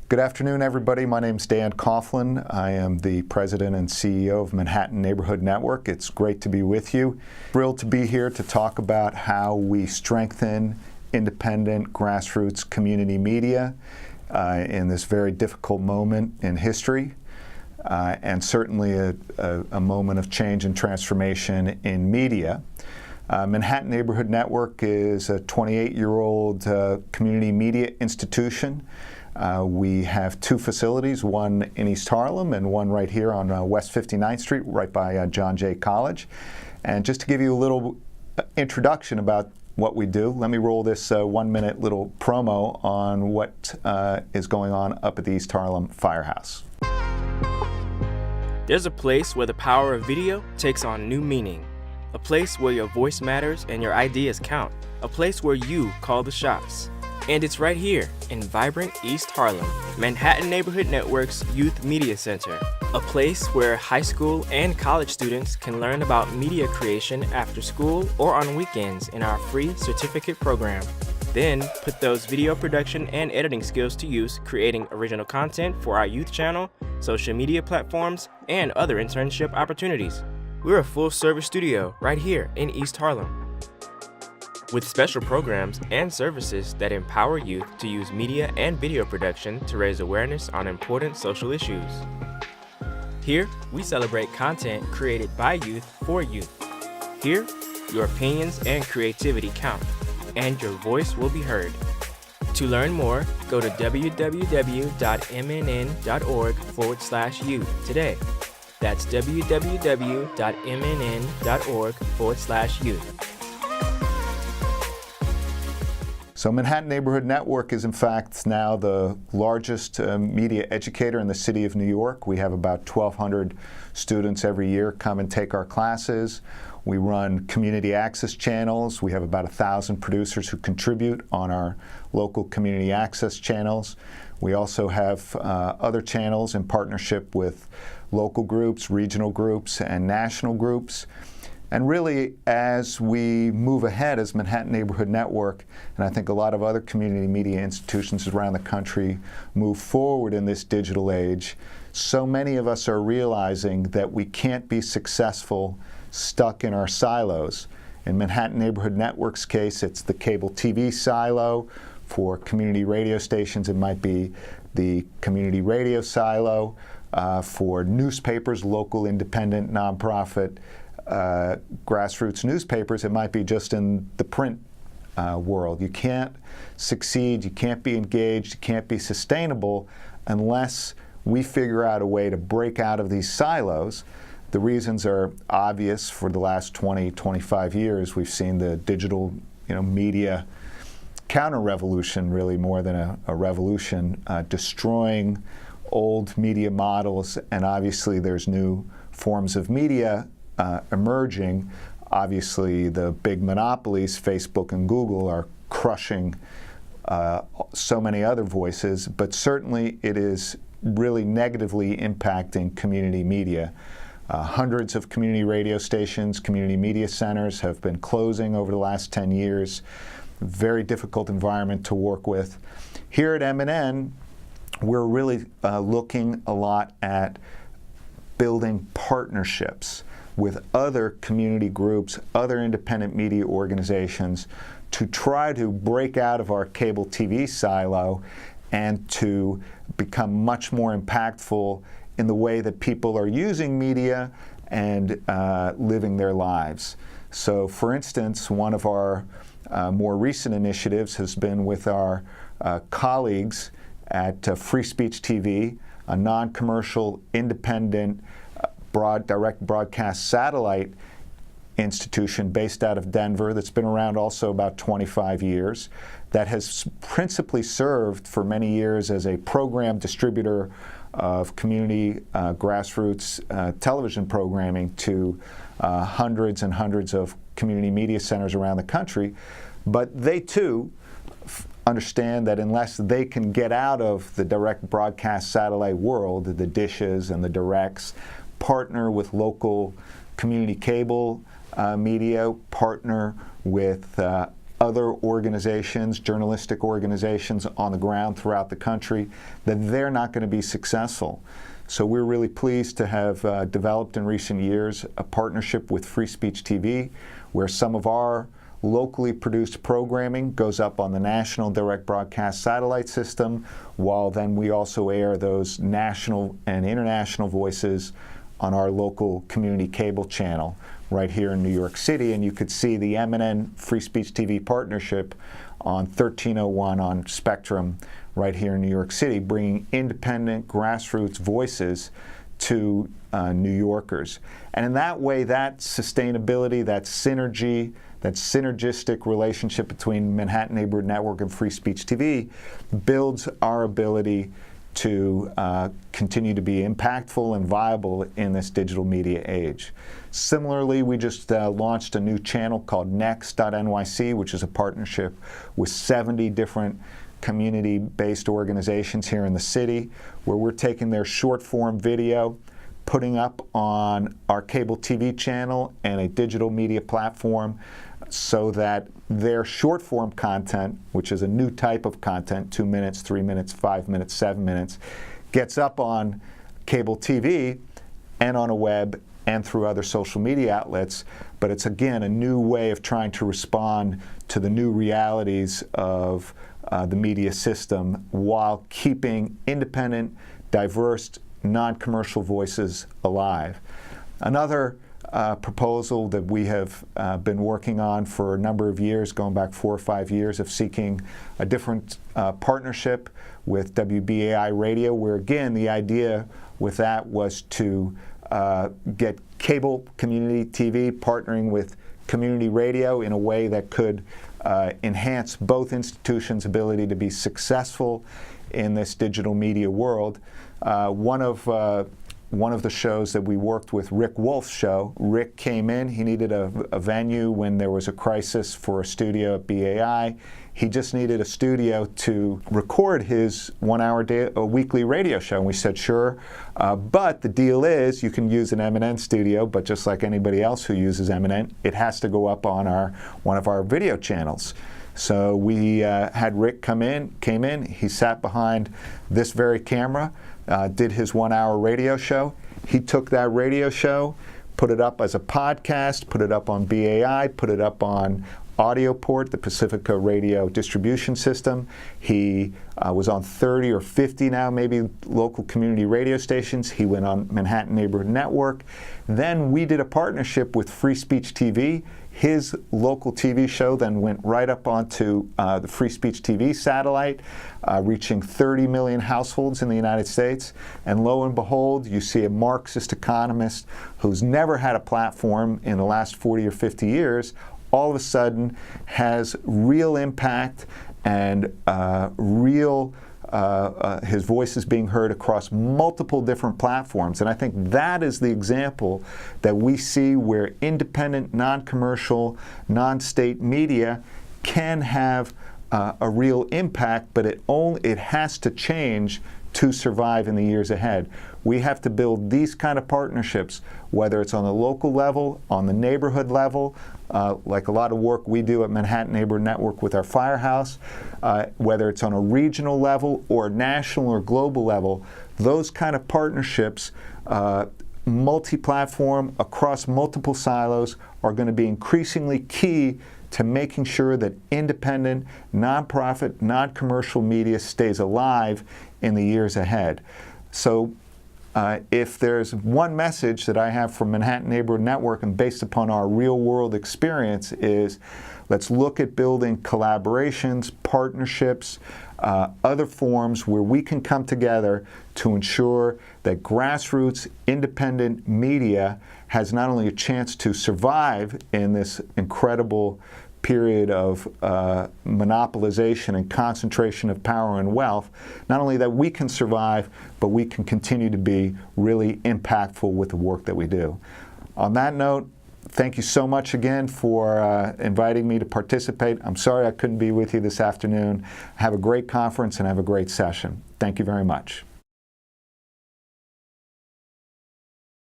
Good afternoon, everybody. My name's Dan Coughlin. I am the president and CEO of Manhattan Neighborhood Network. It's great to be with you. Thrilled to be here to talk about how we strengthen independent grassroots community media in this very difficult moment in history, and certainly a moment of change and transformation in media. Manhattan Neighborhood Network is a 28-year-old community media institution. We have two facilities, one in East Harlem and one right here on West 59th Street, right by John Jay College. And just to give you a little introduction about what we do, let me roll this 1-minute little promo on what is going on up at the East Harlem Firehouse. There's a place where the power of video takes on new meaning. A place where your voice matters and your ideas count. A place where you call the shots. And it's right here in vibrant East Harlem, Manhattan Neighborhood Network's Youth Media Center. A place where high school and college students can learn about media creation after school or on weekends in our free certificate program. Then put those video production and editing skills to use creating original content for our youth channel, social media platforms, and other internship opportunities. We're a full-service studio right here in East Harlem, with special programs and services that empower youth to use media and video production to raise awareness on important social issues. Here, we celebrate content created by youth for youth. Here, your opinions and creativity count, and your voice will be heard. To learn more, go to www.mnn.org/youth today. That's www.mnn.org/youth. So Manhattan Neighborhood Network is in fact now the largest media educator in the city of New York. We have about 1,200 students every year come and take our classes. We run community access channels. We have about 1,000 producers who contribute on our local community access channels. We also have other channels in partnership with local groups, regional groups, and national groups. And really, as we move ahead as Manhattan Neighborhood Network, and I think a lot of other community media institutions around the country move forward in this digital age, so many of us are realizing that we can't be successful stuck in our silos. In Manhattan Neighborhood Network's case, it's the cable TV silo. For community radio stations, it might be the community radio silo. For newspapers, local, independent, nonprofit, grassroots newspapers, it might be just in the print world. You can't succeed, you can't be engaged, you can't be sustainable unless we figure out a way to break out of these silos. The reasons are obvious. For the last 20, 25 years, we've seen the digital media counter-revolution, really more than a revolution, destroying old media models, and obviously there's new forms of media emerging. Obviously, the big monopolies, Facebook and Google, are crushing so many other voices, but certainly it is really negatively impacting community media. Hundreds of community radio stations, community media centers have been closing over the last 10 years. Very difficult environment to work with. Here at MNN, we're really looking a lot at building partnerships with other community groups, other independent media organizations, to try to break out of our cable TV silo and to become much more impactful in the way that people are using media and living their lives. So, for instance, one of our more recent initiatives has been with our colleagues at Free Speech TV, a non-commercial, independent, direct broadcast satellite institution based out of Denver that's been around also about 25 years, that has principally served for many years as a program distributor of community grassroots television programming to hundreds and hundreds of community media centers around the country. But they too understand that unless they can get out of the direct broadcast satellite world, the dishes and the directs, partner with local community cable media, partner with other organizations, journalistic organizations on the ground throughout the country, that they're not going to be successful. So we're really pleased to have developed in recent years a partnership with Free Speech TV, where some of our locally produced programming goes up on the national direct broadcast satellite system, while then we also air those national and international voices on our local community cable channel right here in New York City. And you could see the MNN Free Speech TV partnership on 1301 on Spectrum right here in New York City, bringing independent grassroots voices to New Yorkers. And in that way, that sustainability, that synergy, that synergistic relationship between Manhattan Neighborhood Network and Free Speech TV builds our ability to continue to be impactful and viable in this digital media age. Similarly, we just launched a new channel called Next.nyc, which is a partnership with 70 different community-based organizations here in the city, where we're taking their short-form video, putting up on our cable TV channel and a digital media platform, so that their short-form content, which is a new type of content, 2 minutes, 3 minutes, 5 minutes, 7 minutes, gets up on cable TV and on a web and through other social media outlets. But it's, again, a new way of trying to respond to the new realities of the media system while keeping independent, diverse, non-commercial voices alive. Another proposal that we have been working on for a number of years, going back 4 or 5 years, of seeking a different partnership with WBAI Radio, where again the idea with that was to get cable community TV partnering with community radio in a way that could enhance both institutions' ability to be successful in this digital media world. One of the shows that we worked with, Rick Wolf's show, Rick came in, he needed a venue when there was a crisis for a studio at BAI. He just needed a studio to record his 1 hour a weekly radio show. And we said, sure, but the deal is you can use an MNN studio, but just like anybody else who uses MNN, it has to go up on one of our video channels. So we had Rick came in, he sat behind this very camera, did his 1 hour radio show. He took that radio show, put it up as a podcast, put it up on BAI, put it up on AudioPort, the Pacifica radio distribution system. He was on 30 or 50 now, maybe local community radio stations. He went on Manhattan Neighborhood Network. Then we did a partnership with Free Speech TV. His local TV show then went right up onto the Free Speech TV satellite, reaching 30 million households in the United States. And lo and behold, you see a Marxist economist who's never had a platform in the last 40 or 50 years, all of a sudden has real impact and his voice is being heard across multiple different platforms. And I think that is the example that we see where independent, non-commercial, non-state media can have a real impact, but it has to change to survive in the years ahead. We have to build these kind of partnerships, whether it's on the local level, on the neighborhood level, like a lot of work we do at Manhattan Neighborhood Network with our Firehouse, whether it's on a regional level or national or global level. Those kind of partnerships, multi-platform, across multiple silos, are going to be increasingly key to making sure that independent, nonprofit, non-commercial media stays alive in the years ahead. So if there's one message that I have from Manhattan Neighborhood Network, and based upon our real-world experience, is let's look at building collaborations, partnerships, other forms where we can come together to ensure that grassroots independent media has not only a chance to survive in this incredible period of monopolization and concentration of power and wealth, not only that we can survive, but we can continue to be really impactful with the work that we do. On that note, thank you so much again for inviting me to participate. I'm sorry I couldn't be with you this afternoon. Have a great conference and have a great session. Thank you very much.